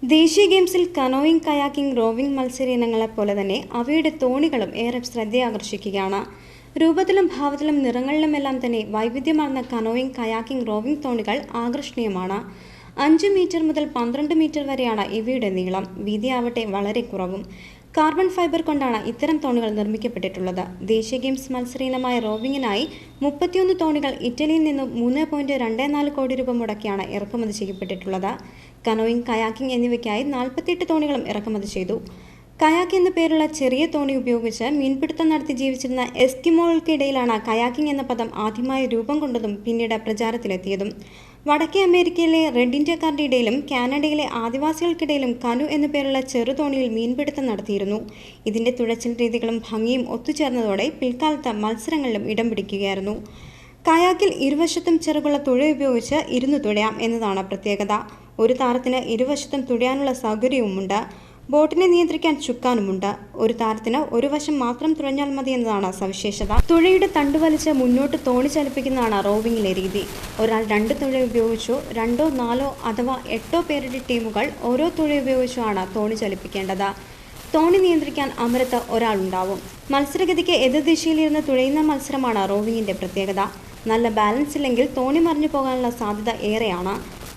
ദേശീയ ഗെയിംസിൽ canoeing, kayaking, rowing മത്സര ഇനങ്ങളെപ്പോലെ തന്നെ അവയുടെ തോണികളും ഏറെ ശ്രദ്ധയാകർഷിക്കുകയാണ്. രൂപത്തിലും ഭാവത്തിലും നിറങ്ങളിലുമെല്ലാം തന്നെ വൈവിധ്യമാർന്ന കനോയിങ്, കയാക്കിംഗ്, റോവിംഗ് തോണികൾ ആകർഷണീയമാണ്. 5 മീറ്റർ മുതൽ 12 മീറ്റർ വരെയാണ് ഇവയുടെ നീളം. വീതിയാവട്ടെ വളരെ കുറവും. കാർബൺ ഫൈബർ കൊണ്ടാണ് ഇത്തരം തോണികൾ നിർമ്മിക്കപ്പെട്ടിട്ടുള്ളത്. ദേശീയ ഗെയിംസ് മത്സര ഇനമായ റോവിങ്ങിനായി 31 തോണികൾ ഇറ്റലിയിൽ നിന്നും 3.24 കോടി രൂപ മുടക്കിയാണ് ഇറക്കുമതി ചെയ്യപ്പെട്ടിട്ടുള്ളത്. കനോയിങ്, കയാക്കിംഗ് എന്നിവയ്ക്കായി 48 തോണികളും ഇറക്കുമതി ചെയ്തു. കയാക്ക് എന്ന പേരുള്ള ചെറിയ തോണി ഉപയോഗിച്ച് മീൻപിടുത്തം നടത്തി ജീവിച്ചിരുന്ന എസ്കിമോകൾക്കിടയിലാണ് കയാക്കിംഗ് എന്ന പദം ആദ്യമായി രൂപം കൊണ്ടതും പിന്നീട് പ്രചാരത്തിലെത്തിയതും. വടക്കേ അമേരിക്കയിലെ റെഡ് ഇന്ത്യക്കാരുടെ ഇടയിലും കാനഡയിലെ ആദിവാസികൾക്കിടയിലും കനു എന്നു പേരുള്ള ചെറുതോണിയിൽ മീൻപിടുത്തം നടത്തിയിരുന്നു. ഇതിന്റെ തുഴച്ചിൽ രീതികളും ഭംഗിയും ഒത്തുചേർന്നതോടെ പിൽക്കാലത്ത് മത്സരങ്ങളിലും ഇടം പിടിക്കുകയായിരുന്നു. കയാക്കിൽ ഇരുവശത്തും ചിറകുള്ള തുഴ ഉപയോഗിച്ച് ഇരുന്ന് തുഴയാം എന്നതാണ് പ്രത്യേകത. ഒരു താരത്തിന് ഇരുവശത്തും തുഴയാനുള്ള സൗകര്യവുമുണ്ട്. ബോട്ടിനെ നിയന്ത്രിക്കാൻ ചുക്കാനുമുണ്ട്. ഒരു താരത്തിന് ഒരു വശം മാത്രം തുഴഞ്ഞാൽ മതി എന്നതാണ് സവിശേഷത. തുഴയുടെ തണ്ട് വലിച്ച് മുന്നോട്ട് തോണി ചലിപ്പിക്കുന്നതാണ് റോവിങ്ങിലെ രീതി. ഒരാൾ 2 തുഴ ഉപയോഗിച്ചോ 2, 4 അഥവാ 8 പേരുടെ ടീമുകൾ ഓരോ തുഴ ഉപയോഗിച്ചോ ആണ് തോണി ചലിപ്പിക്കേണ്ടത്. തോണി നിയന്ത്രിക്കാൻ അമരത്ത് ഒരാളുണ്ടാവും. മത്സരഗതിക്ക് എതിർദിശയിലിരുന്ന് തുഴയുന്ന മത്സരമാണ് റോവിങ്ങിന്റെ പ്രത്യേകത. നല്ല ബാലൻസ് ഇല്ലെങ്കിൽ തോണി മറിഞ്ഞു പോകാനുള്ള സാധ്യത ഏറെയാണ്.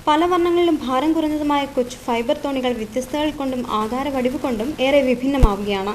പല വർണ്ണങ്ങളിലും ഭാരം കുറഞ്ഞതുമായ കൊച്ചു ഫൈബർ തോണികൾ വ്യത്യസ്തതകൾ കൊണ്ടും ആകാര വടിവ് കൊണ്ടും ഏറെ വിഭിന്നമാവുകയാണ്.